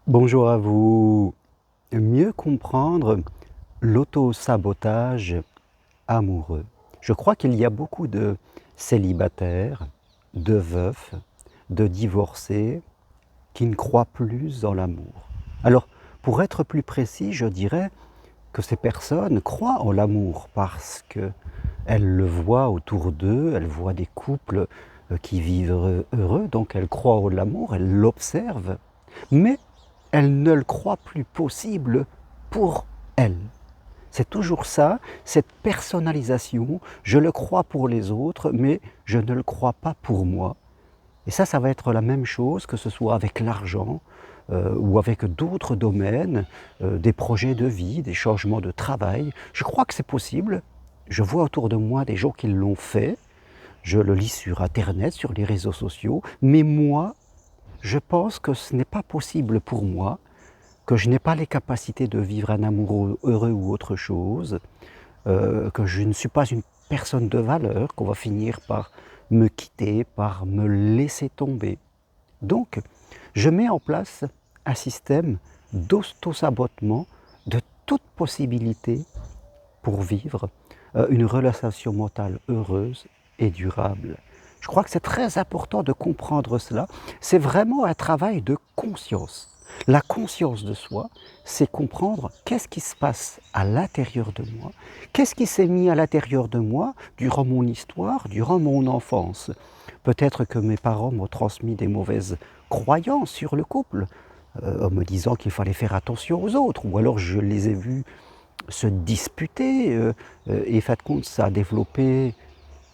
Bonjour à vous. Mieux comprendre l'auto-sabotage amoureux. Je crois qu'il y a beaucoup de célibataires, de veufs, de divorcés qui ne croient plus en l'amour. Alors, pour être plus précis, je dirais que ces personnes croient en l'amour parce qu'elles le voient autour d'eux, elles voient des couples qui vivent heureux, donc elles croient en l'amour, elles l'observent, mais elles ne le croient plus possible pour elles. C'est toujours ça, cette personnalisation, je le crois pour les autres, mais je ne le crois pas pour moi. Et ça va être la même chose, que ce soit avec l'argent ou avec d'autres domaines, des projets de vie, des changements de travail. Je crois que c'est possible. Je vois autour de moi des gens qui l'ont fait. Je le lis sur Internet, sur les réseaux sociaux. Mais moi, je pense que ce n'est pas possible pour moi, que je n'ai pas les capacités de vivre un amour heureux ou autre chose, que je ne suis pas une personne de valeur, qu'on va finir par me quitter, par me laisser tomber. Donc, je mets en place un système d'auto-sabotement de toute possibilité pour vivre une relation mentale heureuse et durable. Je crois que c'est très important de comprendre cela. C'est vraiment un travail de conscience. La conscience de soi, c'est comprendre qu'est-ce qui se passe à l'intérieur de moi, qu'est-ce qui s'est mis à l'intérieur de moi durant mon histoire, durant mon enfance. Peut-être que mes parents m'ont transmis des mauvaises croyances sur le couple, en me disant qu'il fallait faire attention aux autres, ou alors je les ai vus se disputer, et fin de compte, ça a développé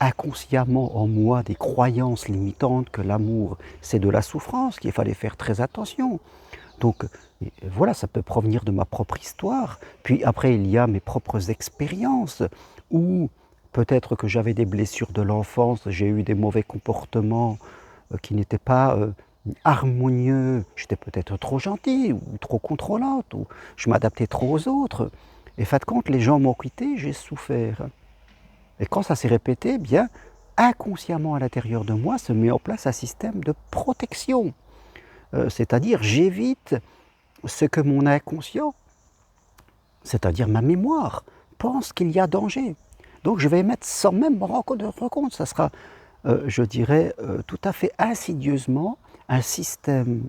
inconsciemment en moi des croyances limitantes que l'amour, c'est de la souffrance, qu'il fallait faire très attention. Donc voilà, ça peut provenir de ma propre histoire. Puis après, il y a mes propres expériences, où peut-être que j'avais des blessures de l'enfance, j'ai eu des mauvais comportements qui n'étaient pas harmonieux. J'étais peut-être trop gentille, ou trop contrôlante, ou je m'adaptais trop aux autres. Et fin de compte, les gens m'ont quitté, j'ai souffert. Et quand ça s'est répété, bien, inconsciemment à l'intérieur de moi se met en place un système de protection. C'est-à-dire, j'évite ce que mon inconscient, c'est-à-dire ma mémoire, pense qu'il y a danger. Donc je vais mettre sans même me rendre compte, ça sera, je dirais, tout à fait insidieusement, un système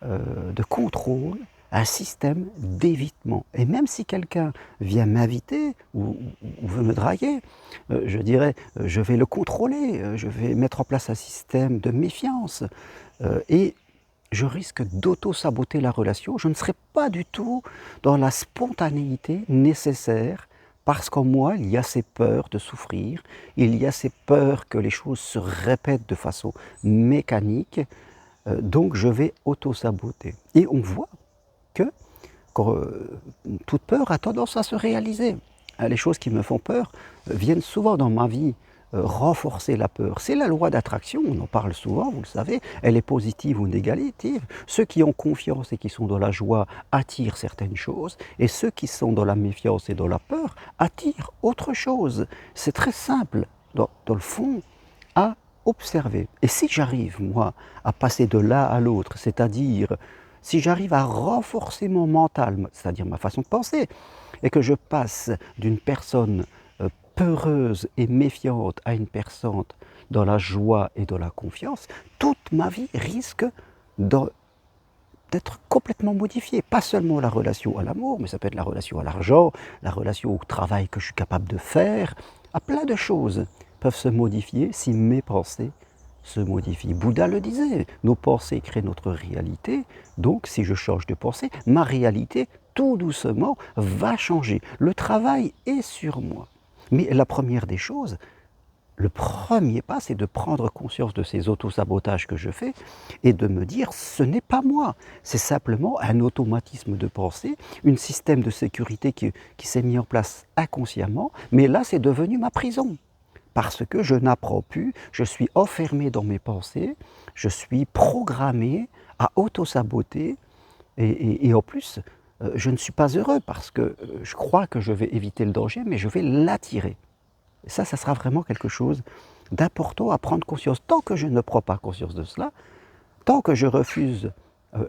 de contrôle, un système d'évitement. Et même si quelqu'un vient m'inviter ou veut me draguer, je dirais, je vais le contrôler, je vais mettre en place un système de méfiance, et je risque d'auto-saboter la relation. Je ne serai pas du tout dans la spontanéité nécessaire, parce qu'en moi, il y a ces peurs de souffrir, il y a ces peurs que les choses se répètent de façon mécanique, donc je vais auto-saboter. Et on voit que quand, toute peur a tendance à se réaliser. Les choses qui me font peur viennent souvent dans ma vie renforcer la peur. C'est la loi d'attraction, on en parle souvent, vous le savez, elle est positive ou négative. Ceux qui ont confiance et qui sont dans la joie attirent certaines choses, et ceux qui sont dans la méfiance et dans la peur attirent autre chose. C'est très simple, dans le fond, à observer. Et si j'arrive, moi, à passer de l'un à l'autre, c'est-à-dire si j'arrive à renforcer mon mental, c'est-à-dire ma façon de penser, et que je passe d'une personne peureuse et méfiante à une personne dans la joie et dans la confiance, toute ma vie risque d'être complètement modifiée. Pas seulement la relation à l'amour, mais ça peut être la relation à l'argent, la relation au travail que je suis capable de faire, à plein de choses peuvent se modifier si mes pensées se modifient. Bouddha le disait, nos pensées créent notre réalité, donc si je change de pensée, ma réalité, tout doucement, va changer. Le travail est sur moi. Mais la première des choses, le premier pas, c'est de prendre conscience de ces autosabotages que je fais et de me dire, ce n'est pas moi, c'est simplement un automatisme de pensée, un système de sécurité qui s'est mis en place inconsciemment, mais là c'est devenu ma prison. Parce que je n'apprends plus, je suis enfermé dans mes pensées, je suis programmé à auto-saboter, et en plus, je ne suis pas heureux parce que je crois que je vais éviter le danger, mais je vais l'attirer. Ça sera vraiment quelque chose d'important à prendre conscience. Tant que je ne prends pas conscience de cela, tant que je refuse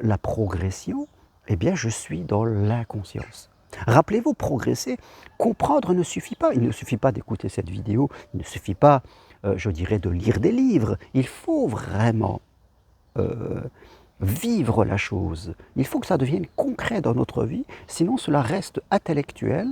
la progression, eh bien je suis dans l'inconscience. Rappelez-vous, progresser, comprendre ne suffit pas. Il ne suffit pas d'écouter cette vidéo, il ne suffit pas, je dirais, de lire des livres. Il faut vraiment vivre la chose. Il faut que ça devienne concret dans notre vie, sinon cela reste intellectuel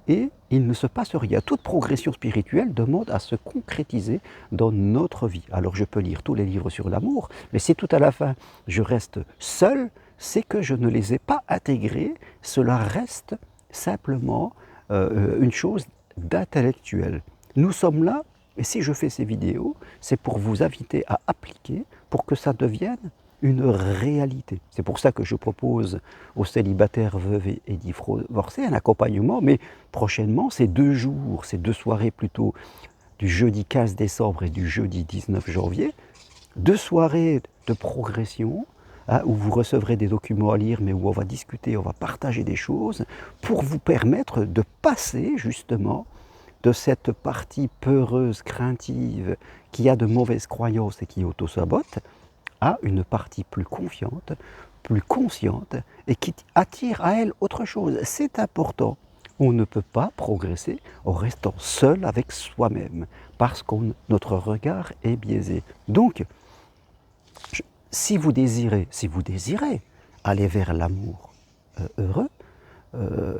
et il ne se passe rien. Toute progression spirituelle demande à se concrétiser dans notre vie. Alors je peux lire tous les livres sur l'amour, mais si tout à la fin je reste seul, c'est que je ne les ai pas intégrés, cela reste simplement une chose d'intellectuel. Nous sommes là, et si je fais ces vidéos, c'est pour vous inviter à appliquer, pour que ça devienne une réalité. C'est pour ça que je propose aux célibataires veuves et divorcés un accompagnement, mais prochainement, c'est 2 jours, c'est 2 soirées plutôt, du jeudi 15 décembre et du jeudi 19 janvier, 2 soirées de progression, hein, où vous recevrez des documents à lire, mais où on va discuter, on va partager des choses, pour vous permettre de passer justement de cette partie peureuse, craintive, qui a de mauvaises croyances et qui auto-sabote, à une partie plus confiante, plus consciente et qui attire à elle autre chose. C'est important. On ne peut pas progresser en restant seul avec soi-même parce que notre regard est biaisé. Donc, si vous désirez aller vers l'amour heureux,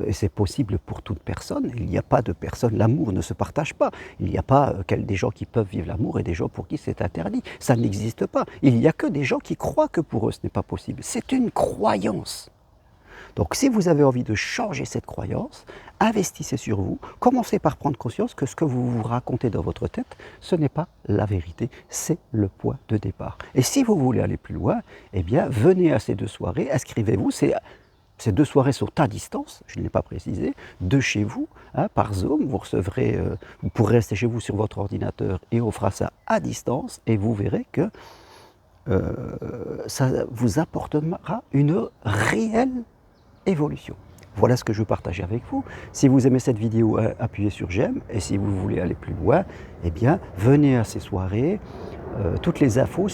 et c'est possible pour toute personne, il n'y a pas de personne, l'amour ne se partage pas, il n'y a pas des gens qui peuvent vivre l'amour et des gens pour qui c'est interdit, ça n'existe pas, il n'y a que des gens qui croient que pour eux ce n'est pas possible, c'est une croyance. Donc si vous avez envie de changer cette croyance, investissez sur vous, commencez par prendre conscience que ce que vous vous racontez dans votre tête, ce n'est pas la vérité, c'est le point de départ. Et si vous voulez aller plus loin, eh bien venez à ces 2 soirées, inscrivez-vous, ces 2 soirées sont à distance, je ne l'ai pas précisé, de chez vous, hein, par Zoom, vous recevrez, vous pourrez rester chez vous sur votre ordinateur et on fera ça à distance et vous verrez que ça vous apportera une réelle évolution. Voilà ce que je veux partager avec vous. Si vous aimez cette vidéo, appuyez sur j'aime et si vous voulez aller plus loin, eh bien venez à ces soirées. Toutes les infos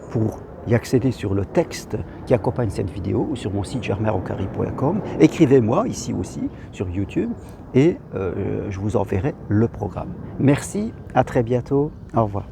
pour y accéder sur le texte qui accompagne cette vidéo ou sur mon site germainrocari.com. Écrivez-moi ici aussi sur YouTube et je vous enverrai le programme. Merci, à très bientôt, au revoir.